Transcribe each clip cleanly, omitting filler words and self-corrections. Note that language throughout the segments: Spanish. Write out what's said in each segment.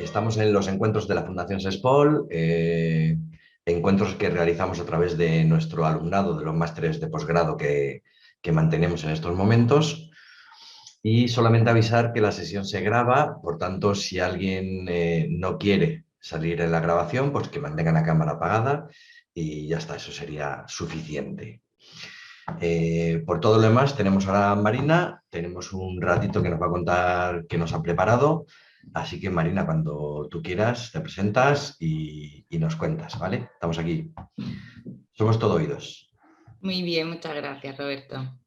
Estamos en los encuentros de la Fundación SESPOL, encuentros que realizamos a través de nuestro alumnado de los másteres de posgrado que mantenemos en estos momentos. Y solamente avisar que la sesión se graba, por tanto, si alguien no quiere salir en la grabación, pues que mantenga la cámara apagada y ya está, eso sería suficiente. Por todo lo demás, tenemos ahora a Marina, tenemos un ratito que nos va a contar qué nos ha preparado. Así que Marina, cuando tú quieras, te presentas y nos cuentas, ¿vale? Estamos aquí. Somos todo oídos. Muy bien, muchas gracias, Roberto.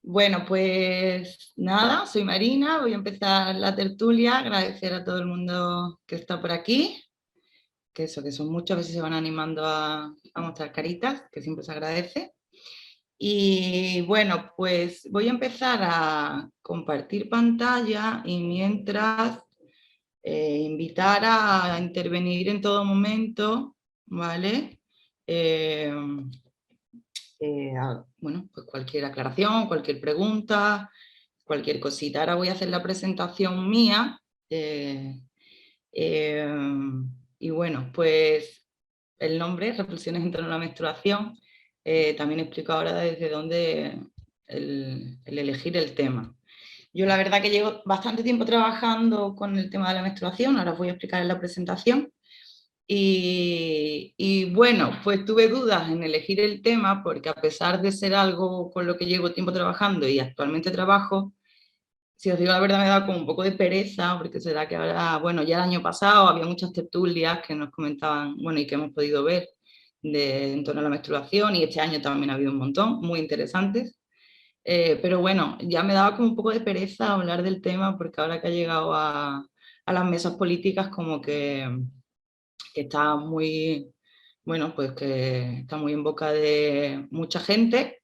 Bueno, pues nada, soy Marina, voy a empezar la tertulia, agradecer a todo el mundo que está por aquí, que son muchos, a veces se van animando a mostrar caritas, que siempre se agradece. Y bueno, pues voy a empezar a compartir pantalla y mientras invitar a intervenir en todo momento, ¿vale? Bueno, pues cualquier aclaración, cualquier pregunta, cualquier cosita. Ahora voy a hacer la presentación mía. Y bueno, pues el nombre, Reflexiones en torno a la menstruación, también explico ahora desde dónde el elegir el tema. Yo la verdad que llevo bastante tiempo trabajando con el tema de la menstruación, ahora os voy a explicar en la presentación. Y bueno, pues tuve dudas en elegir el tema porque a pesar de ser algo con lo que llevo tiempo trabajando y actualmente trabajo, si os digo la verdad me da como un poco de pereza porque será que ahora, bueno, ya el año pasado había muchas tertulias que nos comentaban, bueno, y que hemos podido ver en torno a la menstruación y este año también ha habido un montón, muy interesantes. Pero bueno, ya me daba como un poco de pereza hablar del tema porque ahora que ha llegado a las mesas políticas como que está muy, bueno, pues que está muy en boca de mucha gente,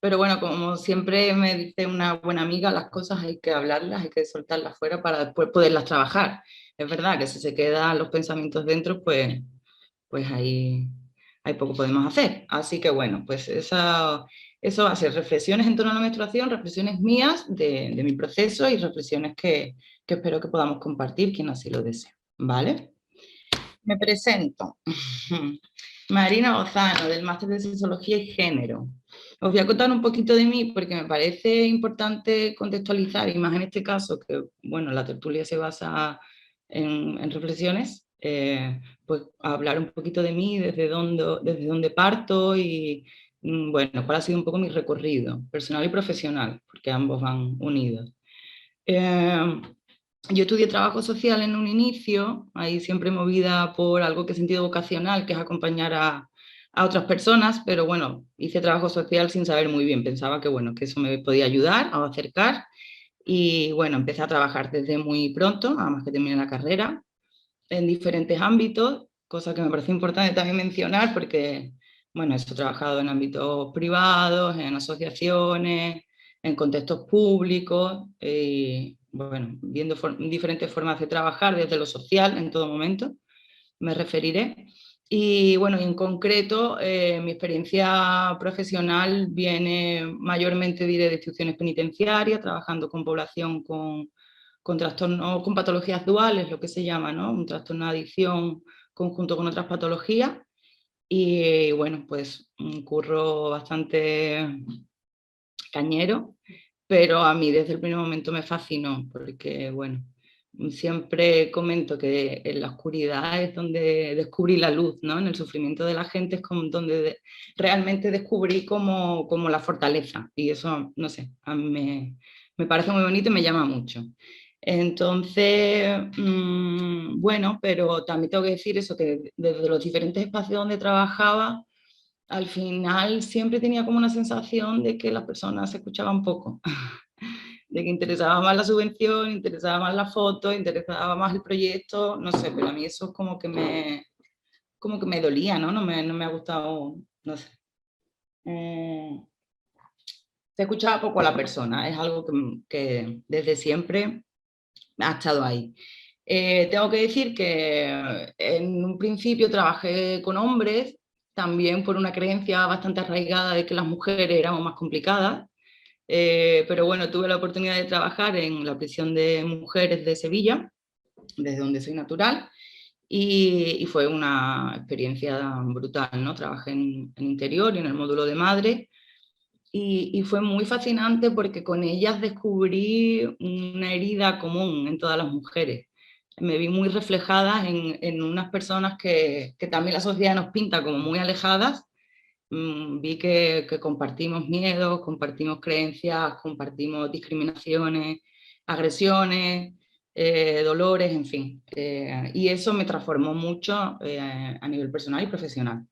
pero bueno, como siempre me dice una buena amiga, las cosas hay que hablarlas, hay que soltarlas fuera para después poderlas trabajar. Es verdad que si se quedan los pensamientos dentro, pues ahí poco podemos hacer. Así que bueno, pues eso va a ser reflexiones en torno a la menstruación, reflexiones mías de mi proceso y reflexiones que espero que podamos compartir quien así lo desee. ¿Vale? Me presento. Marina Lozano, del Máster de Sexología y Género. Os voy a contar un poquito de mí porque me parece importante contextualizar, y más en este caso, que bueno, la tertulia se basa en reflexiones, pues hablar un poquito de mí, desde dónde parto y bueno, cuál ha sido un poco mi recorrido personal y profesional, porque ambos van unidos. Yo estudié trabajo social en un inicio, ahí siempre movida por algo que he sentido vocacional, que es acompañar a otras personas, pero bueno, hice trabajo social sin saber muy bien, pensaba que bueno, que eso me podía ayudar a acercar y bueno, empecé a trabajar desde muy pronto, además que terminé la carrera, en diferentes ámbitos, cosa que me parece importante también mencionar porque, bueno, he trabajado en ámbitos privados, en asociaciones, en contextos públicos, y bueno, viendo diferentes formas de trabajar desde lo social en todo momento, me referiré. Y bueno, en concreto, mi experiencia profesional viene mayormente diré, de instituciones penitenciarias, trabajando con población con trastornos, con patologías duales, lo que se llama, ¿no? Un trastorno de adicción conjunto con otras patologías. Y bueno, pues un curro bastante cañero, pero a mí desde el primer momento me fascinó, porque bueno, siempre comento que en la oscuridad es donde descubrí la luz, ¿no? En el sufrimiento de la gente es como donde realmente descubrí como la fortaleza, y eso, no sé, a mí me parece muy bonito y me llama mucho. Entonces, bueno, pero también tengo que decir eso, que desde los diferentes espacios donde trabajaba, al final siempre tenía como una sensación de que las personas se escuchaban poco, de que interesaba más la subvención, interesaba más la foto, interesaba más el proyecto, no sé, pero a mí eso es como que me dolía, ¿no? No me ha gustado, no sé. Se escuchaba poco a la persona, es algo que desde siempre ha estado ahí. Tengo que decir que en un principio trabajé con hombres, también por una creencia bastante arraigada de que las mujeres éramos más complicadas, pero bueno, tuve la oportunidad de trabajar en la prisión de mujeres de Sevilla desde donde soy natural, y fue una experiencia brutal, ¿no? Trabajé en interior y en el módulo de madre, y fue muy fascinante porque con ellas descubrí una herida común en todas las mujeres. Me vi muy reflejada en unas personas que también la sociedad nos pinta como muy alejadas. Vi que compartimos miedos, compartimos creencias, compartimos discriminaciones, agresiones, dolores, en fin. Y eso me transformó mucho a nivel personal y profesional.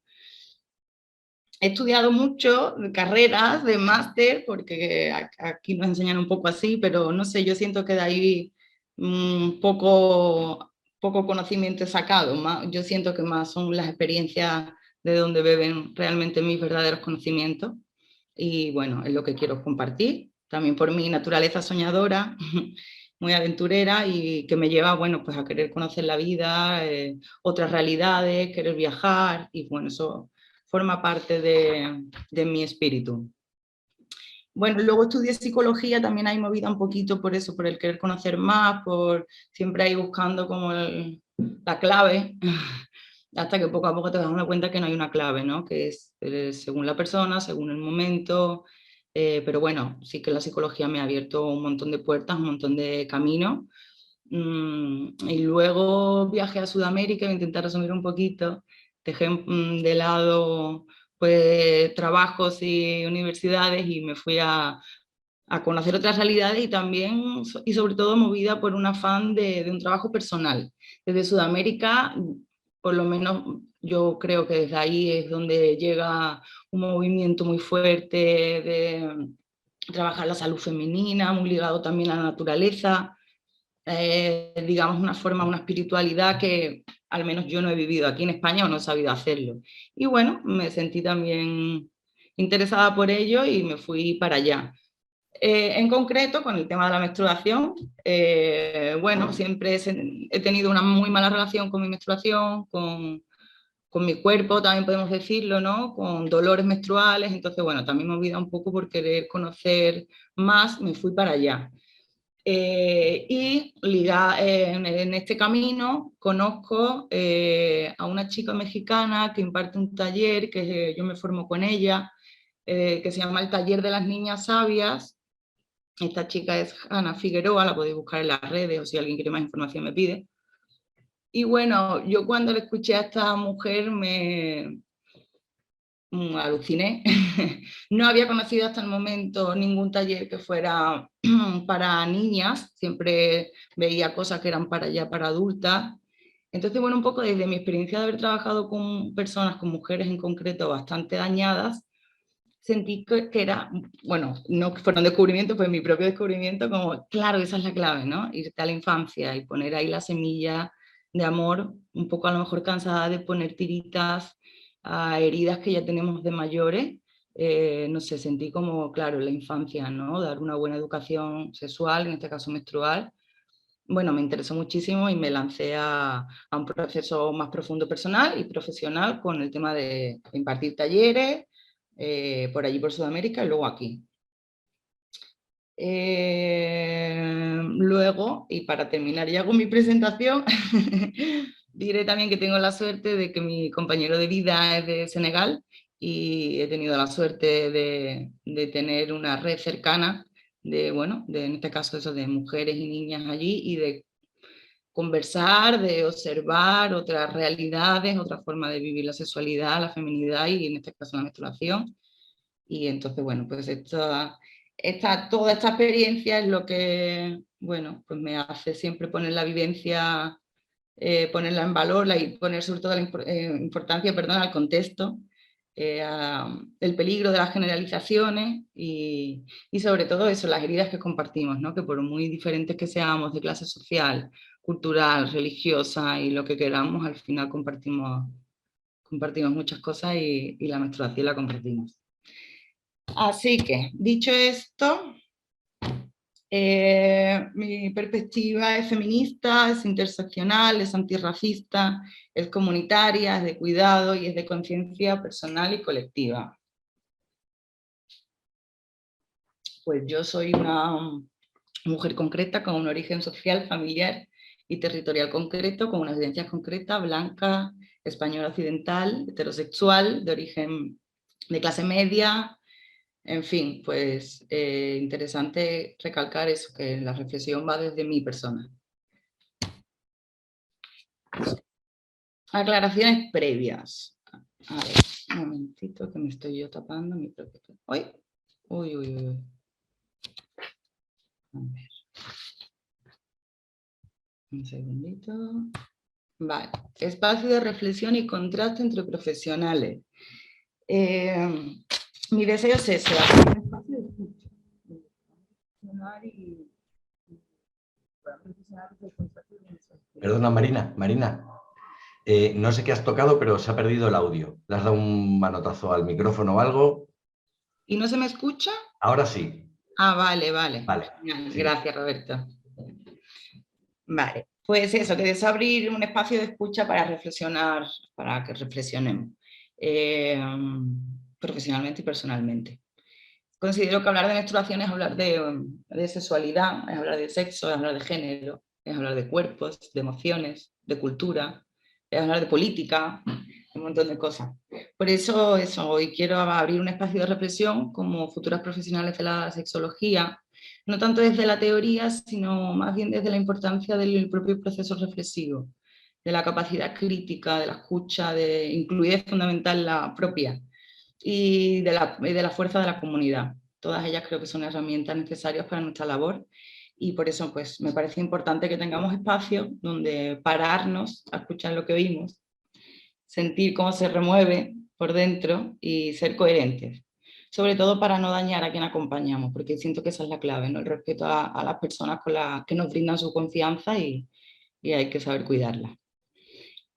He estudiado mucho carreras de máster, porque aquí nos enseñan un poco así, pero no sé, yo siento que de ahí poco conocimiento he sacado. Yo siento que más son las experiencias de donde beben realmente mis verdaderos conocimientos. Y bueno, es lo que quiero compartir, también por mi naturaleza soñadora, muy aventurera, y que me lleva, bueno, pues a querer conocer la vida, otras realidades, querer viajar, y bueno, eso forma parte de mi espíritu. Bueno, luego estudié psicología, también hay movida un poquito por eso, por el querer conocer más, por siempre ahí buscando como la clave, hasta que poco a poco te das cuenta que no hay una clave, ¿no? Que es según la persona, según el momento, pero bueno, sí que la psicología me ha abierto un montón de puertas, un montón de caminos. Y luego viajé a Sudamérica, voy a intentar resumir un poquito, dejé de lado pues trabajos y universidades y me fui a conocer otras realidades, y también y sobre todo movida por un afán de un trabajo personal. Desde Sudamérica, por lo menos yo creo que desde ahí es donde llega un movimiento muy fuerte de trabajar la salud femenina, muy ligado también a la naturaleza, digamos una forma, una espiritualidad que al menos yo no he vivido aquí en España o no he sabido hacerlo. Y bueno, me sentí también interesada por ello y me fui para allá. En concreto, con el tema de la menstruación, bueno, siempre he tenido una muy mala relación con mi menstruación, con mi cuerpo, también podemos decirlo, ¿no? Con dolores menstruales, entonces, bueno, también me he movido un poco por querer conocer más, me fui para allá. En este camino conozco a una chica mexicana que imparte un taller, que yo me formo con ella, que se llama el Taller de las Niñas Sabias. Esta chica es Ana Figueroa, la podéis buscar en las redes o si alguien quiere más información me pide. Y bueno, yo cuando le escuché a esta mujer me aluciné. No había conocido hasta el momento ningún taller que fuera para niñas, siempre veía cosas que eran para ya para adultas. Entonces, bueno, un poco desde mi experiencia de haber trabajado con personas, con mujeres en concreto bastante dañadas, sentí que era, bueno, no fueron descubrimientos, fue mi propio descubrimiento, como, claro, esa es la clave, ¿no? Irte a la infancia y poner ahí la semilla de amor, un poco a lo mejor cansada de poner tiritas a heridas que ya tenemos de mayores. No sé, sentí como, claro, la infancia, ¿no? Dar una buena educación sexual, en este caso menstrual. Bueno, me interesó muchísimo y me lancé a un proceso más profundo personal y profesional con el tema de impartir talleres, por allí por Sudamérica y luego aquí. Luego, y para terminar ya con mi presentación, diré también que tengo la suerte de que mi compañero de vida es de Senegal y he tenido la suerte de tener una red cercana de, bueno, en este caso eso, de mujeres y niñas allí, y de conversar, de observar otras realidades, otra forma de vivir la sexualidad, la feminidad y en este caso la menstruación. Y entonces, bueno, pues toda esta experiencia es lo que, bueno, pues me hace siempre poner la vivencia, ponerla en valor y poner sobre todo la importancia, perdón, al contexto, el peligro de las generalizaciones y sobre todo eso, las heridas que compartimos, ¿no? Que por muy diferentes que seamos de clase social, cultural, religiosa y lo que queramos, al final compartimos muchas cosas y la menstruación la compartimos. Así que, dicho esto, mi perspectiva es feminista, es interseccional, es antirracista, es comunitaria, es de cuidado y es de conciencia personal y colectiva. Pues yo soy una mujer concreta con un origen social, familiar y territorial concreto, con unas evidencias concretas, blanca, española occidental, heterosexual, de origen de clase media. En fin, pues interesante recalcar eso, que la reflexión va desde mi persona. Aclaraciones previas. A ver, un momentito que me estoy yo tapando mi propio... ¡Uy! Uy, uy, uy. A ver. Un segundito. Vale. Espacio de reflexión y contraste entre profesionales. Mi deseo es ese, hacer un espacio de escucha. Perdona, Marina. No sé qué has tocado, pero se ha perdido el audio. ¿Le has dado un manotazo al micrófono o algo? ¿Y no se me escucha? Ahora sí. Ah, vale, vale. Vale. Sí. Gracias, Roberto. Vale, pues eso, que deseo abrir un espacio de escucha para reflexionar, para que reflexionemos profesionalmente y personalmente. Considero que hablar de menstruación es hablar de sexualidad, es hablar de sexo, es hablar de género, es hablar de cuerpos, de emociones, de cultura, es hablar de política, un montón de cosas. Por eso, hoy quiero abrir un espacio de reflexión como futuras profesionales de la sexología, no tanto desde la teoría, sino más bien desde la importancia del propio proceso reflexivo, de la capacidad crítica, de la escucha, de incluir es fundamental la propia, y de la fuerza de la comunidad. Todas ellas creo que son herramientas necesarias para nuestra labor y por eso pues, me parece importante que tengamos espacios donde pararnos a escuchar lo que oímos, sentir cómo se remueve por dentro y ser coherentes. Sobre todo para no dañar a quien acompañamos, porque siento que esa es la clave, ¿no? El respeto a las personas con las que nos brindan su confianza y hay que saber cuidarla.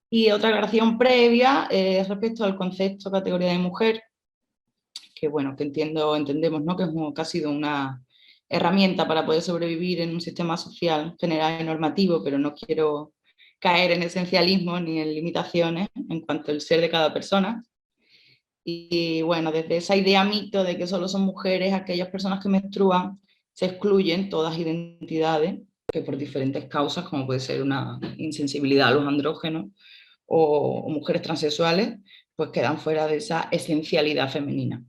Y otra aclaración previa respecto al concepto categoría de mujer, que bueno, que entendemos, ¿no? Que ha sido una herramienta para poder sobrevivir en un sistema social general y normativo, pero no quiero caer en esencialismo ni en limitaciones en cuanto al ser de cada persona. Y bueno, desde esa idea mito de que solo son mujeres aquellas personas que menstruan, se excluyen todas identidades que por diferentes causas, como puede ser una insensibilidad a los andrógenos o mujeres transexuales, pues quedan fuera de esa esencialidad femenina.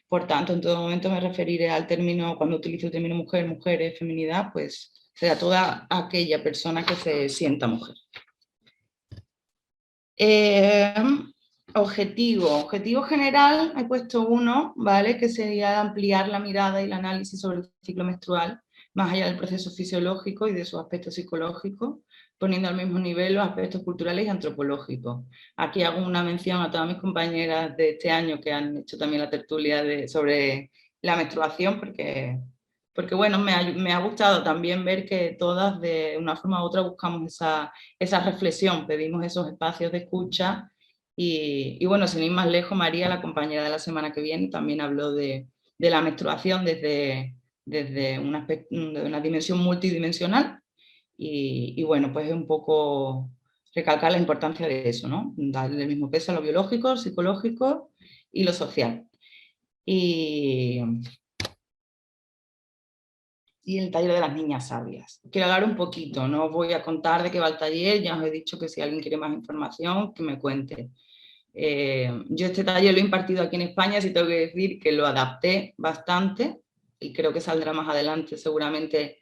Por tanto, en todo momento me referiré al término, cuando utilizo el término mujer, mujeres, feminidad, pues será toda aquella persona que se sienta mujer. Objetivo general, he puesto uno, ¿vale? Que sería ampliar la mirada y el análisis sobre el ciclo menstrual, más allá del proceso fisiológico y de sus aspectos psicológicos, poniendo al mismo nivel los aspectos culturales y antropológicos. Aquí hago una mención a todas mis compañeras de este año que han hecho también la tertulia sobre la menstruación, porque bueno, me ha gustado también ver que todas de una forma u otra buscamos esa reflexión, pedimos esos espacios de escucha. Y bueno, sin ir más lejos, María, la compañera de la semana que viene, también habló de la menstruación desde una dimensión multidimensional. Y bueno, pues es un poco recalcar la importancia de eso, ¿no? Darle el mismo peso a lo biológico, psicológico y lo social. Y el taller de las niñas sabias. Quiero hablar un poquito, no os voy a contar de qué va el taller, ya os he dicho que si alguien quiere más información, que me cuente. Yo este taller lo he impartido aquí en España, sí tengo que decir que lo adapté bastante y creo que saldrá más adelante seguramente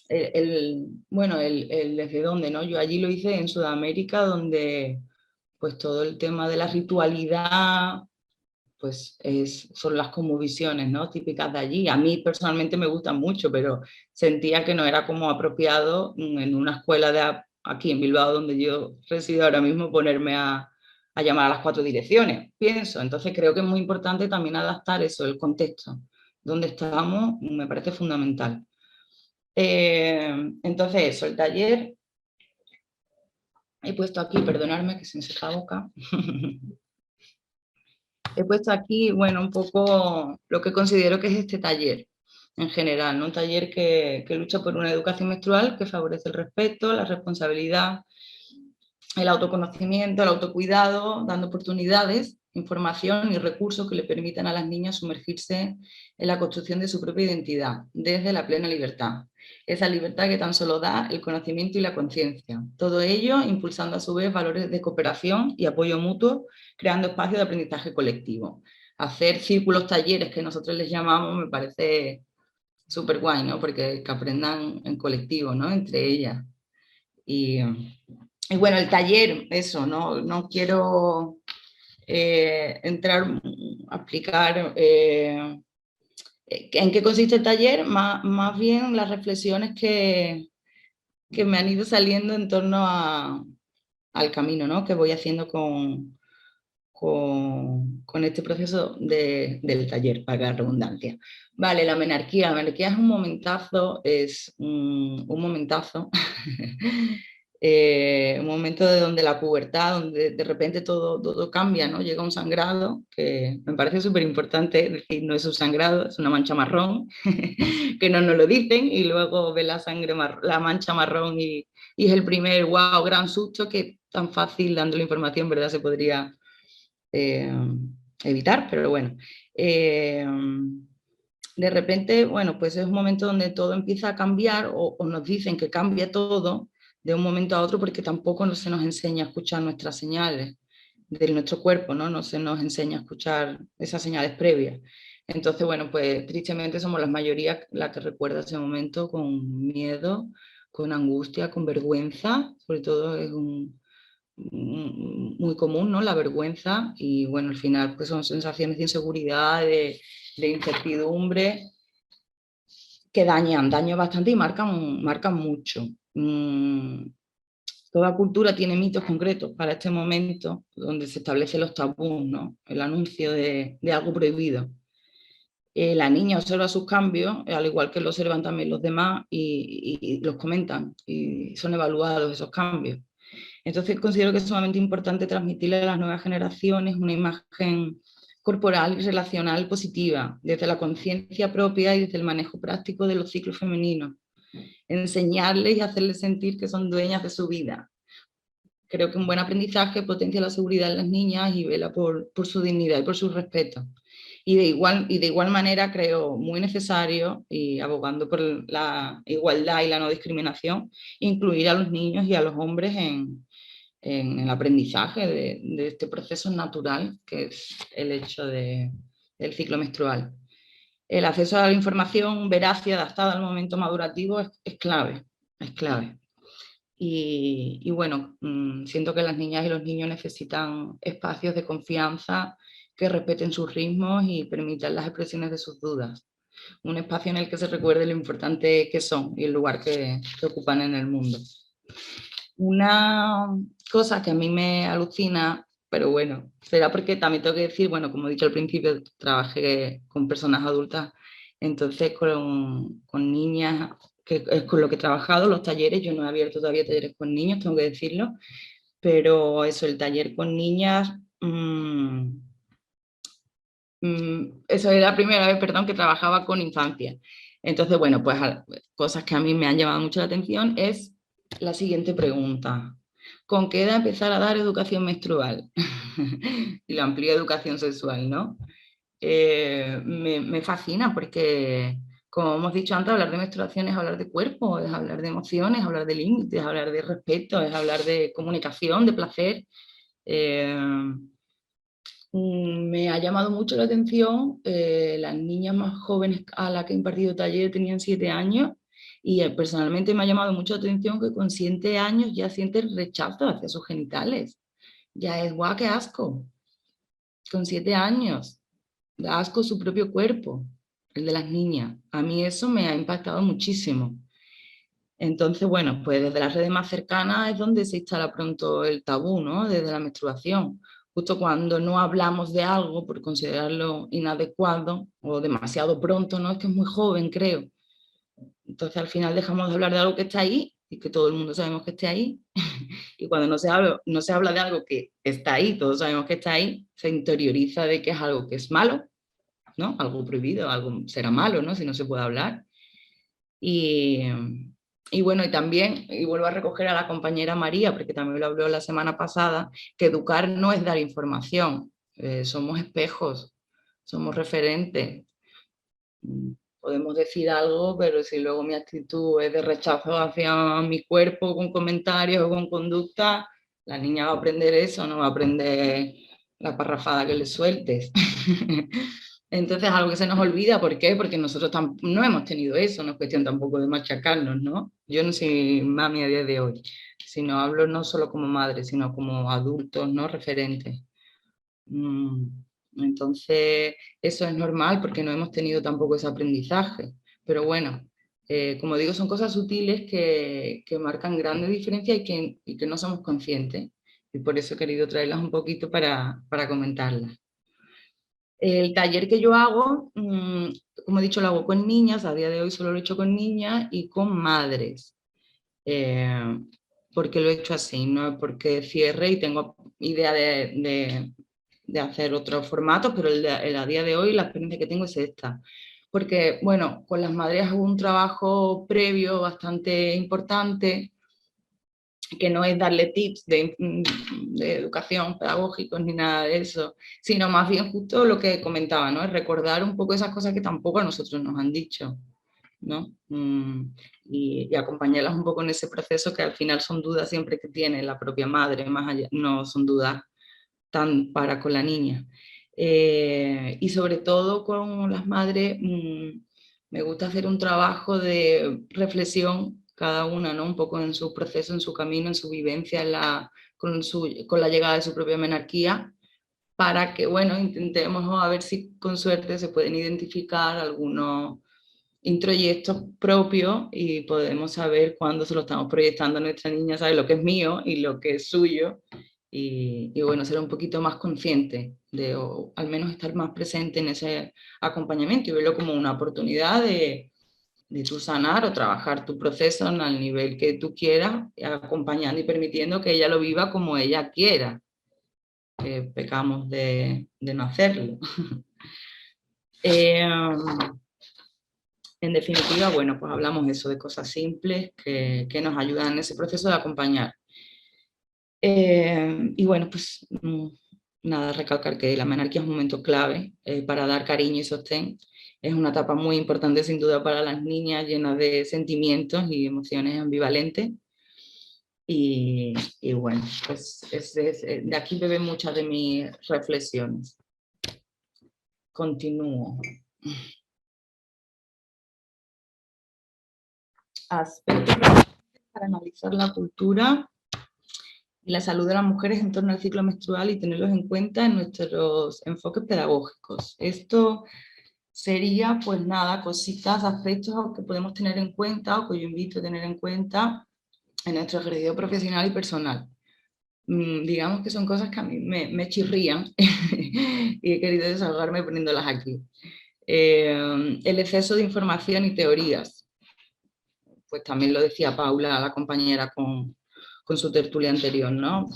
el desde dónde, ¿no? Yo allí lo hice en Sudamérica, donde pues todo el tema de la ritualidad pues son las cosmovisiones, ¿no? Típicas de allí. A mí personalmente me gustan mucho, pero sentía que no era como apropiado en una escuela aquí en Bilbao, donde yo resido ahora mismo, ponerme a llamar a las 4 direcciones, pienso. Entonces creo que es muy importante también adaptar eso, el contexto. Donde estamos me parece fundamental. Entonces eso, el taller, he puesto aquí, perdonadme que se me seca la boca. He puesto aquí, bueno, un poco lo que considero que es este taller en general, ¿no? Un taller que lucha por una educación menstrual que favorece el respeto, la responsabilidad, el autoconocimiento, el autocuidado, dando oportunidades información y recursos que le permitan a las niñas sumergirse en la construcción de su propia identidad, desde la plena libertad. Esa libertad que tan solo da el conocimiento y la conciencia. Todo ello impulsando a su vez valores de cooperación y apoyo mutuo, creando espacios de aprendizaje colectivo. Hacer círculos, talleres, que nosotros les llamamos, me parece súper guay, ¿no? Porque que aprendan en colectivo, ¿no? Entre ellas. Y bueno, el taller, eso, no quiero entrar a explicar en qué consiste el taller, más bien las reflexiones que me han ido saliendo en torno al camino, ¿no? Que voy haciendo con este proceso del taller, para la redundancia. Vale, la menarquía es un momentazo, un momentazo, un momento de donde la pubertad, donde de repente todo cambia, ¿no? Llega un sangrado, que me parece súper importante decir, no es un sangrado, es una mancha marrón, que no nos lo dicen, y luego ve la sangre, la mancha marrón y es el primer, wow, gran susto, que tan fácil dando la información, ¿verdad? Se podría evitar, pero bueno. De repente, bueno, pues es un momento donde todo empieza a cambiar o nos dicen que cambia todo de un momento a otro, porque tampoco no se nos enseña a escuchar nuestras señales de nuestro cuerpo, ¿no? No se nos enseña a escuchar esas señales previas. Entonces, bueno, pues tristemente somos la mayoría la que recuerda ese momento con miedo, con angustia, con vergüenza, sobre todo es muy común, ¿no? La vergüenza, y bueno, al final pues son sensaciones de inseguridad, de incertidumbre, que dañan bastante y marcan mucho. Toda cultura tiene mitos concretos para este momento, donde se establecen los tabús, ¿no? El anuncio de algo prohibido. La niña observa sus cambios, al igual que lo observan también los demás, y los comentan, y son evaluados esos cambios. Entonces considero que es sumamente importante transmitirle a las nuevas generaciones una imagen corporal y relacional positiva, desde la conciencia propia y desde el manejo práctico de los ciclos femeninos. Enseñarles y hacerles sentir que son dueñas de su vida. Creo que un buen aprendizaje potencia la seguridad en las niñas y vela por su dignidad y por su respeto. Y de igual manera creo muy necesario, y abogando por la igualdad y la no discriminación, incluir a los niños y a los hombres en el aprendizaje de este proceso natural que es el hecho del ciclo menstrual. El acceso a la información veraz y adaptada al momento madurativo es clave, es clave. Y bueno, siento que las niñas y los niños necesitan espacios de confianza que respeten sus ritmos y permitan las expresiones de sus dudas. Un espacio en el que se recuerde lo importante que son y el lugar que ocupan en el mundo. Una cosa que a mí me alucina, pero bueno, será porque también tengo que decir, bueno, como he dicho al principio, trabajé con personas adultas, entonces con niñas, que es con lo que he trabajado, los talleres. Yo no he abierto todavía talleres con niños, tengo que decirlo, pero eso, el taller con niñas, eso era la primera vez, perdón, que trabajaba con infancia. Entonces, bueno, pues cosas que a mí me han llamado mucho la atención es la siguiente pregunta. ¿Con qué edad empezar a dar educación menstrual? Y la amplía educación sexual, ¿no? Me fascina porque, como hemos dicho antes, hablar de menstruación es hablar de cuerpo, es hablar de emociones, hablar de límites, hablar de respeto, es hablar de comunicación, de placer. Me ha llamado mucho la atención, las niñas más jóvenes a las que he impartido taller tenían 7 años, y personalmente me ha llamado mucho la atención que con 7 años ya sienten rechazo hacia sus genitales. Ya es guau, qué asco. Con 7 años, da asco su propio cuerpo, el de las niñas. A mí eso me ha impactado muchísimo. Entonces, bueno, pues desde las redes más cercanas es donde se instala pronto el tabú, ¿no? Desde la menstruación. Justo cuando no hablamos de algo por considerarlo inadecuado o demasiado pronto, ¿no? Es que es muy joven, creo. Entonces al final dejamos de hablar de algo que está ahí y que todo el mundo sabemos que está ahí. Y cuando no se habla de algo que está ahí, todos sabemos que está ahí, se interioriza de que es algo que es malo, ¿no? Algo prohibido, algo será malo, ¿no? Si no se puede hablar. Y bueno, y también, y vuelvo a recoger a la compañera María, porque también lo habló la semana pasada, que educar no es dar información. somos espejos, somos referentes. Podemos decir algo, pero si luego mi actitud es de rechazo hacia mi cuerpo con comentarios o con conducta, la niña va a aprender eso, no va a aprender la parrafada que le sueltes. Entonces algo que se nos olvida, ¿por qué? Porque nosotros no hemos tenido eso, no es cuestión tampoco de machacarnos, ¿no? Yo no soy mami a día de hoy, sino hablo no solo como madre, sino como adultos, ¿no? Referentes. Entonces, eso es normal porque no hemos tenido tampoco ese aprendizaje. Pero bueno, como digo, son cosas sutiles que marcan grandes diferencias y que no somos conscientes. Y por eso he querido traerlas un poquito para comentarlas. El taller que yo hago, como he dicho, lo hago con niñas, a día de hoy solo lo he hecho con niñas y con madres. Porque lo he hecho así, no porque cierre y tengo idea de hacer otros formatos, pero el a día de hoy la experiencia que tengo es esta. Porque, bueno, con las madres hago un trabajo previo bastante importante, que no es darle tips de educación pedagógicos ni nada de eso, sino más bien justo lo que comentaba, ¿no? Es recordar un poco esas cosas que tampoco a nosotros nos han dicho, ¿no? Y acompañarlas un poco en ese proceso que al final son dudas siempre que tiene la propia madre, más allá, no son dudas tan para con la niña. Y sobre todo con las madres, me gusta hacer un trabajo de reflexión cada una, ¿no? Un poco en su proceso, en su camino, en su vivencia, con la llegada de su propia menarquía, para que, bueno, intentemos a ver si con suerte se pueden identificar algunos introyectos propios y podemos saber cuándo se lo estamos proyectando a nuestra niña, sabe lo que es mío y lo que es suyo, y bueno, ser un poquito más consciente de, o al menos estar más presente en ese acompañamiento y verlo como una oportunidad de tú sanar o trabajar tu proceso al nivel que tú quieras, acompañando y permitiendo que ella lo viva como ella quiera. Pecamos de no hacerlo. En definitiva, bueno, pues hablamos eso de cosas simples que nos ayudan en ese proceso de acompañar. Y bueno, pues nada, recalcar que la menarquía es un momento clave para dar cariño y sostén. Es una etapa muy importante sin duda para las niñas, llena de sentimientos y emociones ambivalentes. Y bueno, pues de aquí beben muchas de mis reflexiones. Continúo. Aspectos para analizar la cultura y la salud de las mujeres en torno al ciclo menstrual y tenerlos en cuenta en nuestros enfoques pedagógicos. Esto sería, pues nada, cositas, aspectos que podemos tener en cuenta o que yo invito a tener en cuenta en nuestro ejercicio profesional y personal. Digamos que son cosas que a mí me chirrían y he querido desahogarme poniéndolas aquí. El exceso de información y teorías. Pues también lo decía Paula, la compañera, con su tertulia anterior, ¿no?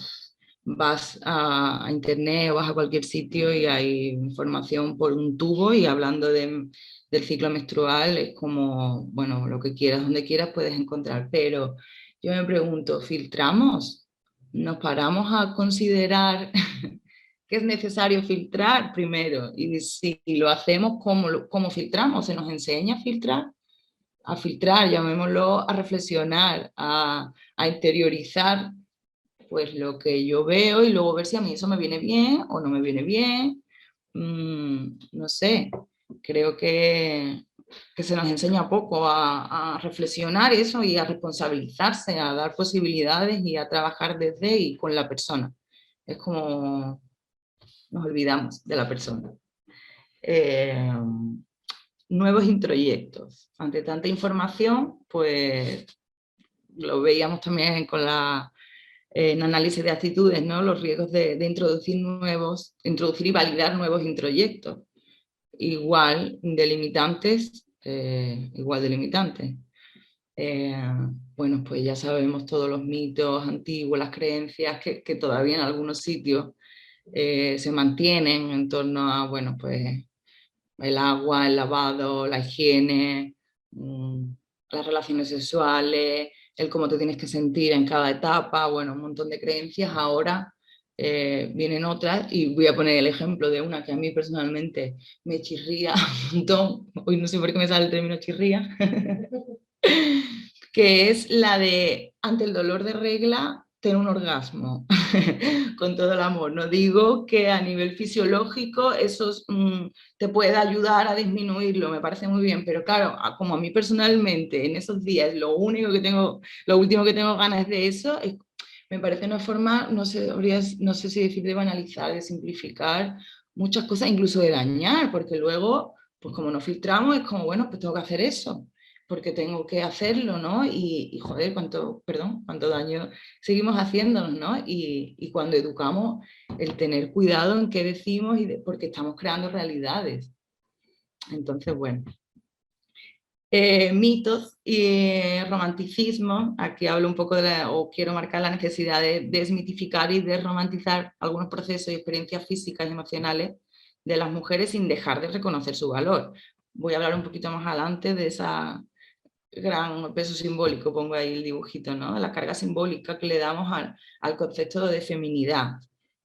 Vas a internet o vas a cualquier sitio y hay información por un tubo y hablando del ciclo menstrual es como, bueno, lo que quieras, donde quieras puedes encontrar, pero yo me pregunto, ¿filtramos? ¿Nos paramos a considerar que es necesario filtrar primero? Y si lo hacemos, ¿cómo filtramos? ¿Se nos enseña a filtrar, llamémoslo, a reflexionar, a interiorizar pues lo que yo veo y luego ver si a mí eso me viene bien o no me viene bien? No sé, creo que se nos enseña poco a reflexionar eso y a responsabilizarse, a dar posibilidades y a trabajar desde y con la persona. Es como nos olvidamos de la persona. Nuevos introyectos. Ante tanta información, pues lo veíamos también con en análisis de actitudes, ¿no? Los riesgos de introducir y validar nuevos introyectos. Igual delimitantes. Bueno, pues ya sabemos todos los mitos antiguos, las creencias que todavía en algunos sitios se mantienen en torno a, bueno, pues el agua, el lavado, la higiene, las relaciones sexuales, el cómo te tienes que sentir en cada etapa, bueno, un montón de creencias ahora vienen otras, y voy a poner el ejemplo de una que a mí personalmente me chirría un montón, hoy no sé por qué me sale el término chirría, que es la de, ante el dolor de regla, tener un orgasmo, con todo el amor. No digo que a nivel fisiológico eso te pueda ayudar a disminuirlo, me parece muy bien, pero claro, como a mí personalmente en esos días lo único que tengo, lo último que tengo ganas de eso, me parece una forma, no sé, no sé si decir de banalizar, de simplificar muchas cosas, incluso de dañar, porque luego, pues como nos filtramos, es como, bueno, pues tengo que hacer eso porque tengo que hacerlo, ¿no? Y joder, cuánto daño seguimos haciéndonos, ¿no? Y cuando educamos, el tener cuidado en qué decimos, porque estamos creando realidades. Entonces, bueno. Mitos y romanticismo, aquí hablo un poco o quiero marcar la necesidad de desmitificar y desromantizar algunos procesos y experiencias físicas y emocionales de las mujeres sin dejar de reconocer su valor. Voy a hablar un poquito más adelante de esa gran peso simbólico, pongo ahí el dibujito, ¿no? La carga simbólica que le damos al concepto de feminidad,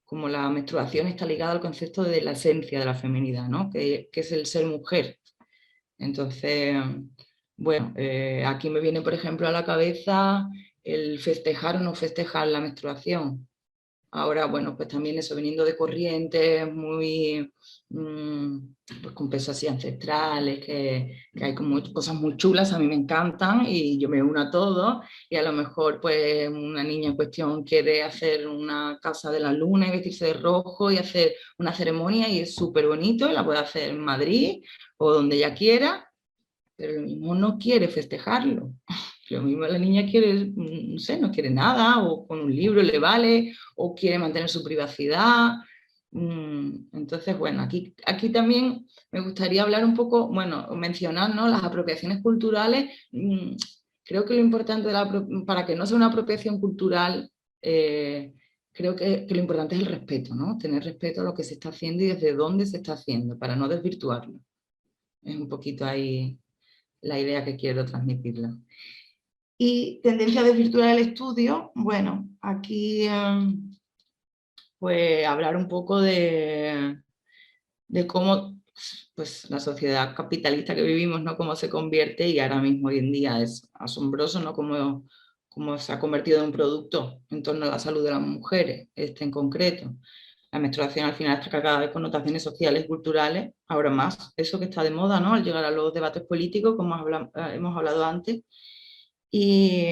como la menstruación está ligada al concepto de la esencia de la feminidad, ¿no? Que es el ser mujer. Entonces, bueno, aquí me viene, por ejemplo, a la cabeza el festejar o no festejar la menstruación. Ahora, bueno, pues también eso, viniendo de corrientes muy, pues con pesos así ancestrales, que hay como cosas muy chulas, a mí me encantan y yo me uno a todo, y a lo mejor pues una niña en cuestión quiere hacer una casa de la luna y vestirse de rojo y hacer una ceremonia y es súper bonito y la puede hacer en Madrid o donde ella quiera, pero lo mismo no quiere festejarlo. Lo mismo la niña quiere, no sé, no quiere nada, o con un libro le vale, o quiere mantener su privacidad. Entonces, bueno, aquí también me gustaría hablar un poco, bueno, mencionar, ¿no?, las apropiaciones culturales. Creo que lo importante para que no sea una apropiación cultural, creo que lo importante es el respeto, ¿no? Tener respeto a lo que se está haciendo y desde dónde se está haciendo, para no desvirtuarlo. Es un poquito ahí la idea que quiero transmitirla. Y tendencia a desvirtuar el estudio, bueno, aquí pues hablar un poco de cómo pues, la sociedad capitalista que vivimos, ¿no?, cómo se convierte, y ahora mismo hoy en día es asombroso, ¿no?, cómo se ha convertido en un producto en torno a la salud de las mujeres, este en concreto. La menstruación al final está cargada de connotaciones sociales y culturales, ahora más, eso que está de moda, ¿no?, al llegar a los debates políticos, como hemos hablado antes. Y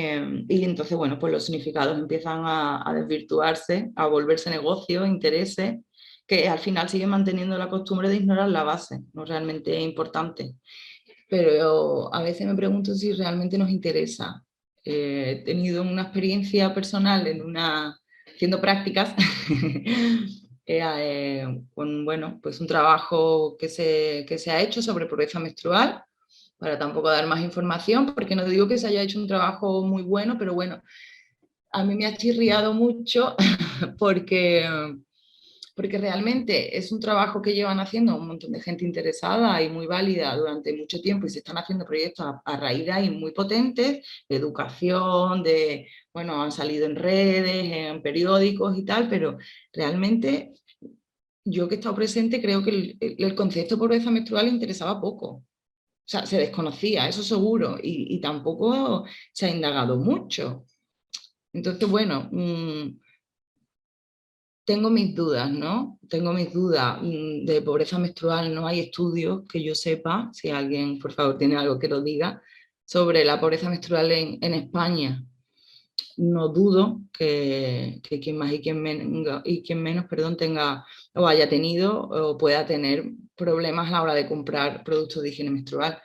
entonces, bueno, pues los significados empiezan a desvirtuarse, a volverse negocios, intereses, que al final siguen manteniendo la costumbre de ignorar la base, no realmente importante. Pero yo a veces me pregunto si realmente nos interesa. He tenido una experiencia personal haciendo prácticas con, bueno, pues un trabajo que se ha hecho sobre pobreza menstrual, para tampoco dar más información, porque no te digo que se haya hecho un trabajo muy bueno, pero bueno, a mí me ha chirriado mucho porque, porque realmente es un trabajo que llevan haciendo un montón de gente interesada y muy válida durante mucho tiempo, y se están haciendo proyectos a raíz de ahí muy potentes, de educación, bueno, han salido en redes, en periódicos y tal, pero realmente yo que he estado presente creo que el concepto de pobreza menstrual interesaba poco. O sea, se desconocía, eso seguro, y tampoco se ha indagado mucho. Entonces, bueno, tengo mis dudas, ¿no? Tengo mis dudas de pobreza menstrual. No hay estudios que yo sepa, si alguien, por favor, tiene algo que lo diga, sobre la pobreza menstrual en España. No dudo que quien más y quien menos, perdón, tenga o haya tenido o pueda tener problemas a la hora de comprar productos de higiene menstrual.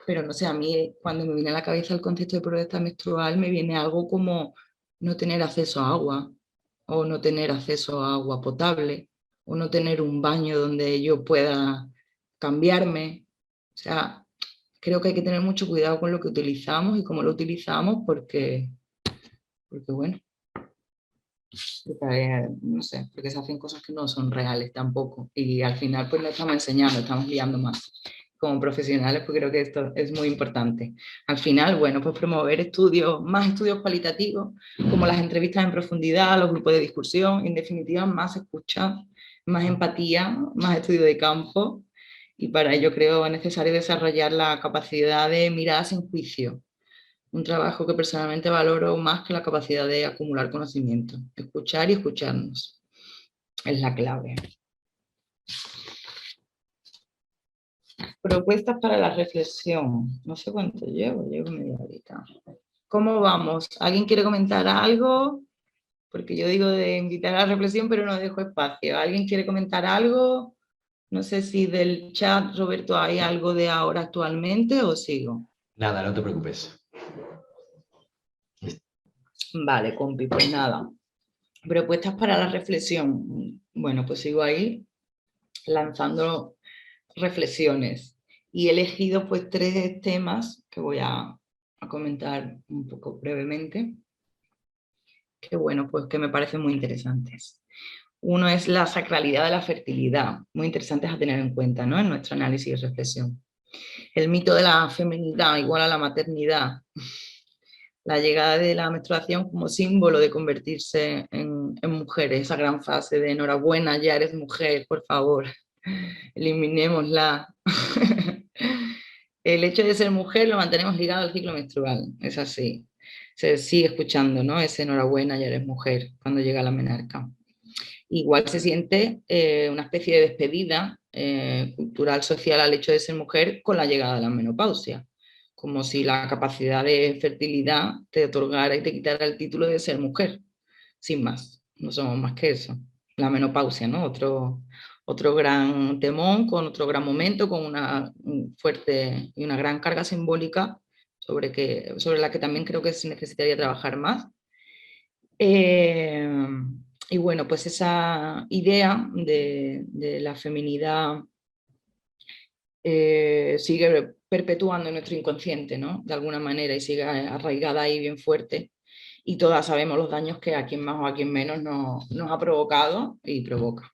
Pero no sé, a mí cuando me viene a la cabeza el concepto de pobreza menstrual me viene algo como no tener acceso a agua, o no tener acceso a agua potable, o no tener un baño donde yo pueda cambiarme. O sea, creo que hay que tener mucho cuidado con lo que utilizamos y cómo lo utilizamos, porque bueno, no sé, porque se hacen cosas que no son reales tampoco, y al final pues no estamos enseñando, estamos liando más. como profesionales, pues creo que esto es muy importante. Al final, bueno, pues promover estudios, más estudios cualitativos, como las entrevistas en profundidad, los grupos de discusión, en definitiva, más escucha, más empatía, más estudio de campo, y para ello creo necesario desarrollar la capacidad de mirar sin juicio, un trabajo que personalmente valoro más que la capacidad de acumular conocimiento. Escuchar y escucharnos es la clave. Propuestas para la reflexión. No sé cuánto llevo media horita. ¿Cómo vamos? ¿Alguien quiere comentar algo? Porque yo digo de invitar a la reflexión, pero no dejo espacio. ¿Alguien quiere comentar algo? No sé si del chat, Roberto, hay algo de ahora actualmente o sigo. Nada, no te preocupes. Vale, compi, pues nada. Propuestas para la reflexión. Bueno, pues sigo ahí lanzando reflexiones y he elegido pues 3 temas que voy a comentar un poco brevemente, que bueno, pues que me parecen muy interesantes. Uno es la sacralidad de la fertilidad, muy interesantes a tener en cuenta, ¿no?, en nuestro análisis y reflexión. El mito de la feminidad igual a la maternidad, la llegada de la menstruación como símbolo de convertirse en mujeres, esa gran fase de enhorabuena, ya eres mujer, por favor, eliminémosla. El hecho de ser mujer lo mantenemos ligado al ciclo menstrual, es así. Se sigue escuchando, ¿no?, ese enhorabuena, ya eres mujer, cuando llega la menarca. Igual se siente una especie de despedida cultural, social al hecho de ser mujer con la llegada de la menopausia, como si la capacidad de fertilidad te otorgara y te quitara el título de ser mujer, sin más, no somos más que eso. La menopausia, ¿no?, otro gran temón, con otro gran momento, con una fuerte y una gran carga simbólica sobre la que también creo que se necesitaría trabajar más. Y bueno, pues esa idea de la feminidad sigue perpetuando en nuestro inconsciente, ¿no?, de alguna manera, y sigue arraigada ahí bien fuerte. Y todas sabemos los daños que a quien más o a quien menos nos ha provocado y provoca.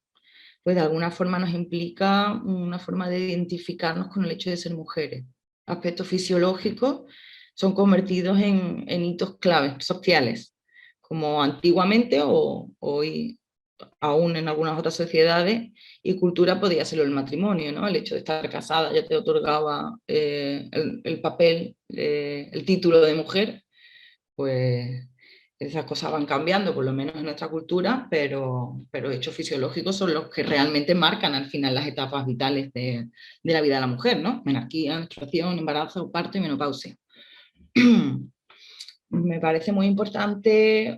Pues de alguna forma nos implica una forma de identificarnos con el hecho de ser mujeres. Aspectos fisiológicos son convertidos en hitos claves sociales, como antiguamente o hoy aún en algunas otras sociedades y culturas podía serlo el matrimonio, ¿no? El hecho de estar casada ya te otorgaba el papel, el título de mujer, pues esas cosas van cambiando, por lo menos en nuestra cultura, pero hechos fisiológicos son los que realmente marcan al final las etapas vitales de la vida de la mujer, ¿no? Menarquía, menstruación, embarazo, parto y menopausia. Me parece muy importante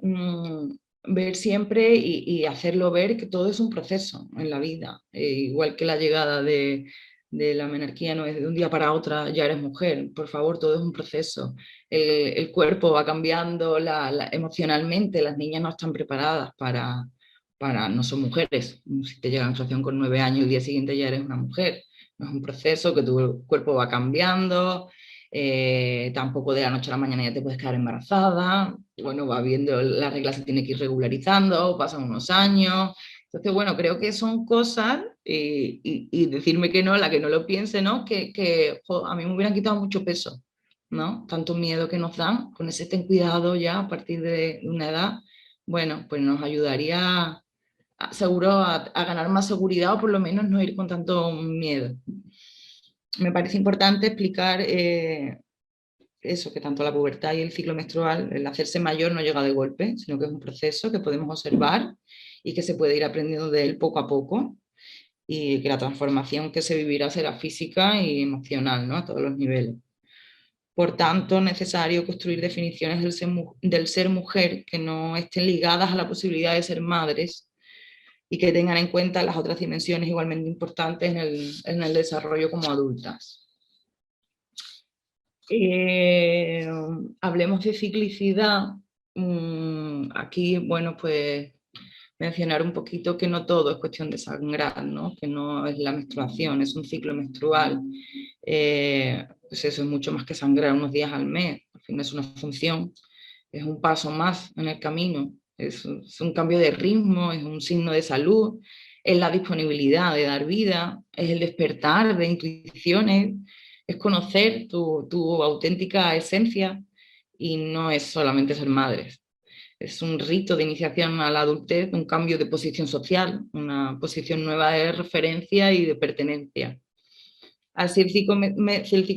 ver siempre y hacerlo ver que todo es un proceso en la vida, igual que la llegada de la menarquía no es de un día para otro, ya eres mujer, por favor, todo es un proceso. El cuerpo va cambiando emocionalmente, las niñas no están preparadas no son mujeres. Si te llega la menstruación con 9 años, el día siguiente ya eres una mujer. No es un proceso que tu cuerpo va cambiando. Tampoco de la noche a la mañana ya te puedes quedar embarazada, bueno, va viendo, la regla se tiene que ir regularizando, pasan unos años, entonces bueno, creo que son cosas, y decirme que no, la que no lo piense, ¿no?, que a mí me hubieran quitado mucho peso, ¿no?, tanto miedo que nos dan, con ese ten cuidado ya a partir de una edad, bueno, pues nos ayudaría seguro a ganar más seguridad o por lo menos no ir con tanto miedo. Me parece importante explicar eso, que tanto la pubertad y el ciclo menstrual, el hacerse mayor no llega de golpe, sino que es un proceso que podemos observar y que se puede ir aprendiendo de él poco a poco, y que la transformación que se vivirá será física y emocional, ¿no?, a todos los niveles. Por tanto, es necesario construir definiciones del ser mujer que no estén ligadas a la posibilidad de ser madres y que tengan en cuenta las otras dimensiones igualmente importantes en el desarrollo como adultas. Hablemos de ciclicidad. Aquí, bueno, pues mencionar un poquito que no todo es cuestión de sangrar, ¿no?, que no es la menstruación, es un ciclo menstrual. Pues eso es mucho más que sangrar unos días al mes, al fin es una función, es un paso más en el camino, es un cambio de ritmo, es un signo de salud, es la disponibilidad de dar vida, es el despertar de intuiciones, es conocer tu auténtica esencia y no es solamente ser madres. Es un rito de iniciación a la adultez, un cambio de posición social, una posición nueva de referencia y de pertenencia. Así el ciclo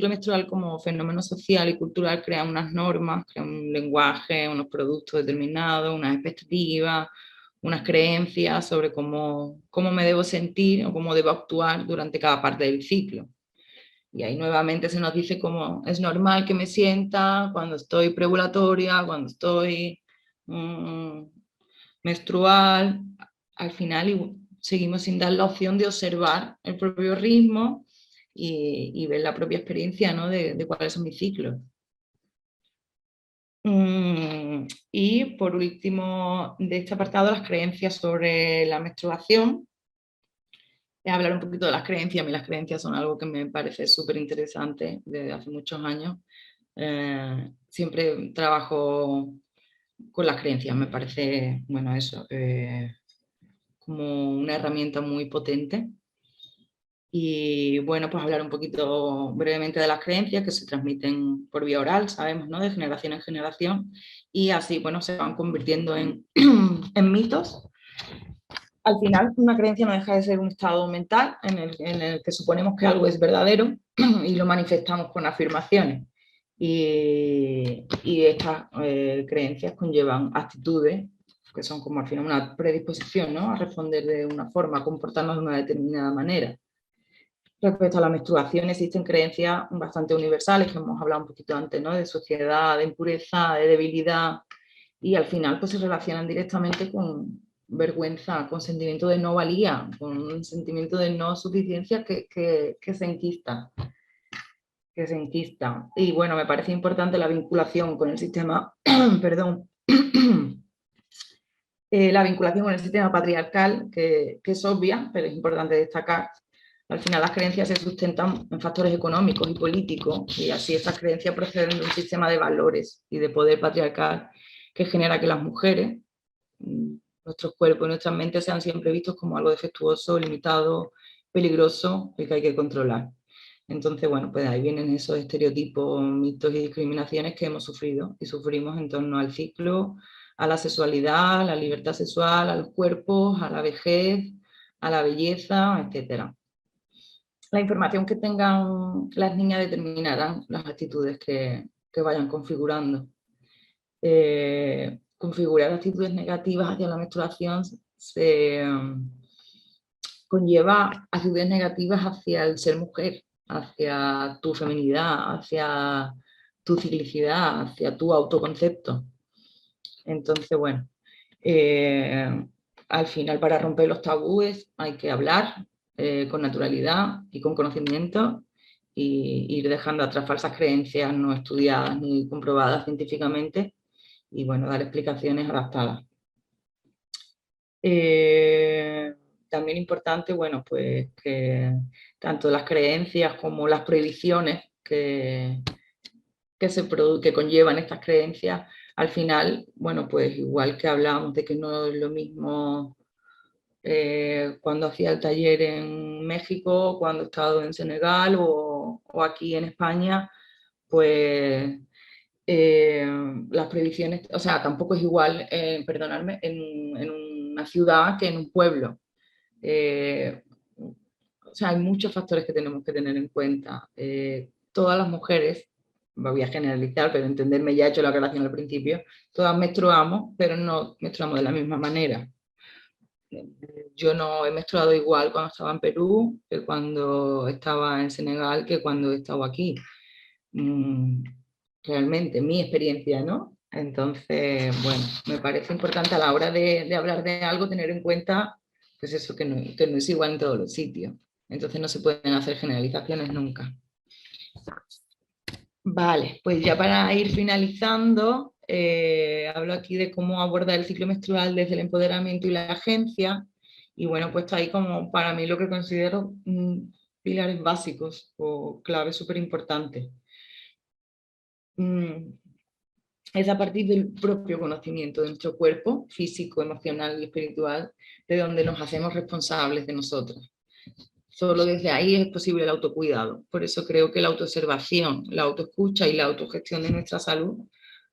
menstrual como fenómeno social y cultural crea unas normas, crea un lenguaje, unos productos determinados, unas expectativas, unas creencias sobre cómo me debo sentir o cómo debo actuar durante cada parte del ciclo. Y ahí nuevamente se nos dice cómo es normal que me sienta cuando estoy preovulatoria, cuando estoy menstrual. Al final seguimos sin dar la opción de observar el propio ritmo y ver la propia experiencia, ¿no? de cuáles son mis ciclos. Y por último, de este apartado, las creencias sobre la menstruación. Voy a hablar un poquito de las creencias. A mí las creencias son algo que me parece súper interesante desde hace muchos años. Siempre trabajo con las creencias, me parece, bueno, eso, como una herramienta muy potente. Y bueno, pues hablar un poquito brevemente de las creencias que se transmiten por vía oral, sabemos, ¿no? De generación en generación, y así, bueno, se van convirtiendo en, en mitos. Al final, una creencia no deja de ser un estado mental en el que suponemos que algo es verdadero y lo manifestamos con afirmaciones. Y estas creencias conllevan actitudes que son como al final una predisposición, ¿no? A responder de una forma, a comportarnos de una determinada manera. Respecto a la menstruación existen creencias bastante universales, que hemos hablado un poquito antes, ¿no? De suciedad, de impureza, de debilidad, y al final pues se relacionan directamente con vergüenza, con sentimiento de no valía, con un sentimiento de no suficiencia que se enquista. Y bueno, me parece importante la vinculación con el sistema, perdón, la vinculación con el sistema patriarcal, que es obvia, pero es importante destacar. Al final las creencias se sustentan en factores económicos y políticos, y así estas creencias proceden de un sistema de valores y de poder patriarcal que genera que las mujeres, nuestros cuerpos y nuestras mentes sean siempre vistos como algo defectuoso, limitado, peligroso y que hay que controlar. Entonces, bueno, pues ahí vienen esos estereotipos, mitos y discriminaciones que hemos sufrido y sufrimos en torno al ciclo, a la sexualidad, a la libertad sexual, a los cuerpos, a la vejez, a la belleza, etcétera. La información que tengan las niñas determinará las actitudes que vayan configurando. Configurar actitudes negativas hacia la menstruación conlleva actitudes negativas hacia el ser mujer, hacia tu feminidad, hacia tu ciclicidad, hacia tu autoconcepto. Entonces, bueno, al final para romper los tabúes hay que hablar con naturalidad y con conocimiento y ir dejando atrás falsas creencias no estudiadas ni comprobadas científicamente y bueno, dar explicaciones adaptadas. También importante, bueno, pues que tanto las creencias como las prohibiciones que conllevan estas creencias, al final, bueno, pues igual que hablábamos de que no es lo mismo cuando hacía el taller en México, cuando he estado en Senegal o aquí en España, pues las prohibiciones, o sea, tampoco es igual, perdonadme, en una ciudad que en un pueblo. O sea, hay muchos factores que tenemos que tener en cuenta. Todas las mujeres, voy a generalizar, pero entenderme, ya he hecho la aclaración al principio, todas menstruamos, pero no menstruamos de la misma manera. Yo no he menstruado igual cuando estaba en Perú, que cuando estaba en Senegal, que cuando he estado aquí. Realmente, mi experiencia, ¿no? Entonces, bueno, me parece importante a la hora de hablar de algo tener en cuenta, pues eso, que no es igual en todos los sitios. Entonces no se pueden hacer generalizaciones nunca. Vale, pues ya para ir finalizando, hablo aquí de cómo abordar el ciclo menstrual desde el empoderamiento y la agencia. Y bueno, pues está ahí como para mí lo que considero pilares básicos o claves súper importantes. es a partir del propio conocimiento de nuestro cuerpo, físico, emocional y espiritual, de donde nos hacemos responsables de nosotras. Solo desde ahí es posible el autocuidado. Por eso creo que la autoobservación, la autoescucha y la autogestión de nuestra salud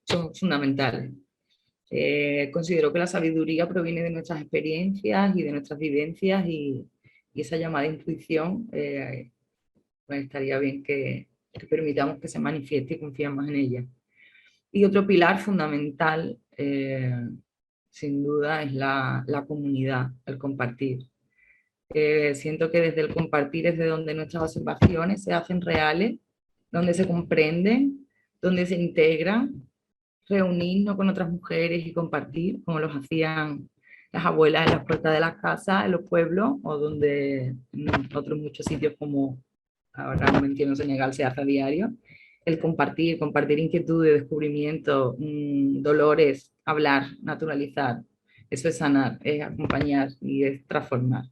son fundamentales. Considero que la sabiduría proviene de nuestras experiencias y de nuestras vivencias y esa llamada intuición, pues estaría bien que permitamos que se manifieste y confiemos en ella. Y otro pilar fundamental, sin duda, es la comunidad, el compartir. Siento que desde el compartir es de donde nuestras observaciones se hacen reales, donde se comprenden, donde se integran, reunirnos con otras mujeres y compartir, como los hacían las abuelas en las puertas de las casas, en los pueblos, o donde en otros muchos sitios como ahora no me entiendo Senegal se hace a diario. El compartir inquietudes, descubrimientos, dolores, hablar, naturalizar. Eso es sanar, es acompañar y es transformar.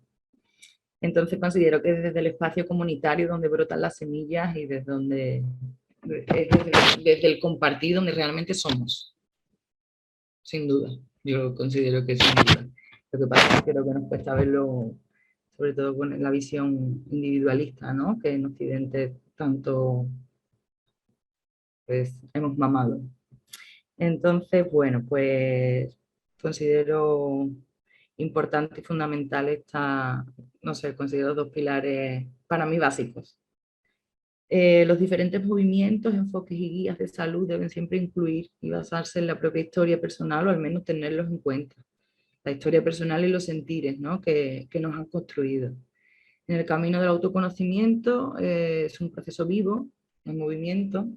Entonces considero que desde el espacio comunitario donde brotan las semillas y desde el compartir donde realmente somos. Sin duda, yo considero que sin duda. Lo que pasa es que creo que nos cuesta verlo, sobre todo con la visión individualista, ¿no? Que en Occidente tanto pues, hemos mamado. Entonces, bueno, pues considero importante y fundamental no sé, considero dos pilares para mí básicos. Los diferentes movimientos, enfoques y guías de salud deben siempre incluir y basarse en la propia historia personal o al menos tenerlos en cuenta. La historia personal y los sentires, ¿no? que nos han construido. En el camino del autoconocimiento es un proceso vivo, en movimiento,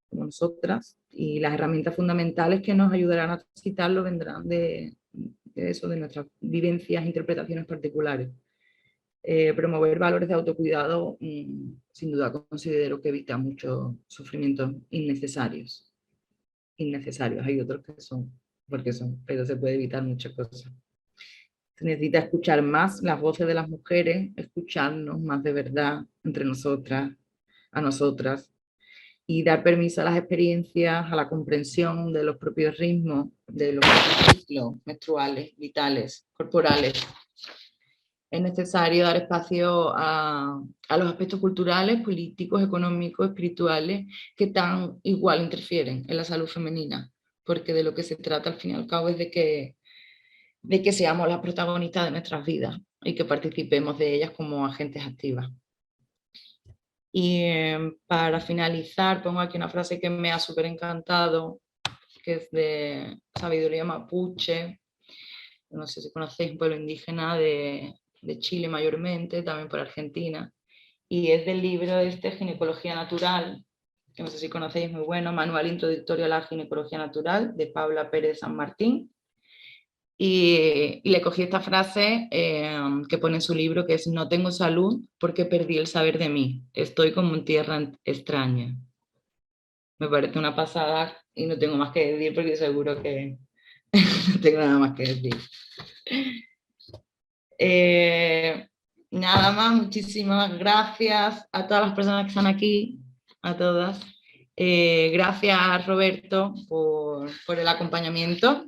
como nosotras, y las herramientas fundamentales que nos ayudarán a transitarlo vendrán de nuestras vivencias e interpretaciones particulares. Promover valores de autocuidado, sin duda considero que evita muchos sufrimientos innecesarios. Hay otros que son, porque son, pero se puede evitar muchas cosas. Se necesita escuchar más las voces de las mujeres, escucharnos más de verdad entre nosotras, a nosotras, y dar permiso a las experiencias, a la comprensión de los propios ritmos, de los ciclos menstruales, vitales, corporales. Es necesario dar espacio a los aspectos culturales, políticos, económicos, espirituales, que tan igual interfieren en la salud femenina, porque de lo que se trata al fin y al cabo es de que seamos las protagonistas de nuestras vidas y que participemos de ellas como agentes activas. Y para finalizar, pongo aquí una frase que me ha súper encantado, que es de Sabiduría Mapuche. No sé si conocéis un pueblo indígena de Chile mayormente, también por Argentina. Y es del libro Ginecología Natural, que no sé si conocéis, muy bueno, Manual Introductorio a la Ginecología Natural, de Paula Pérez San Martín. Y le cogí esta frase que pone en su libro, que es: no tengo salud porque perdí el saber de mí, estoy como en tierra extraña. Me parece una pasada y no tengo más que decir porque seguro que no tengo nada más que decir. Nada más, muchísimas gracias a todas las personas que están aquí, a todas. Gracias, Roberto, por el acompañamiento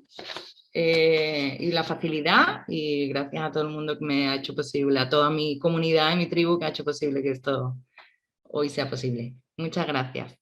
y la facilidad, y gracias a todo el mundo que me ha hecho posible, a toda mi comunidad y mi tribu que ha hecho posible que esto hoy sea posible. Muchas gracias.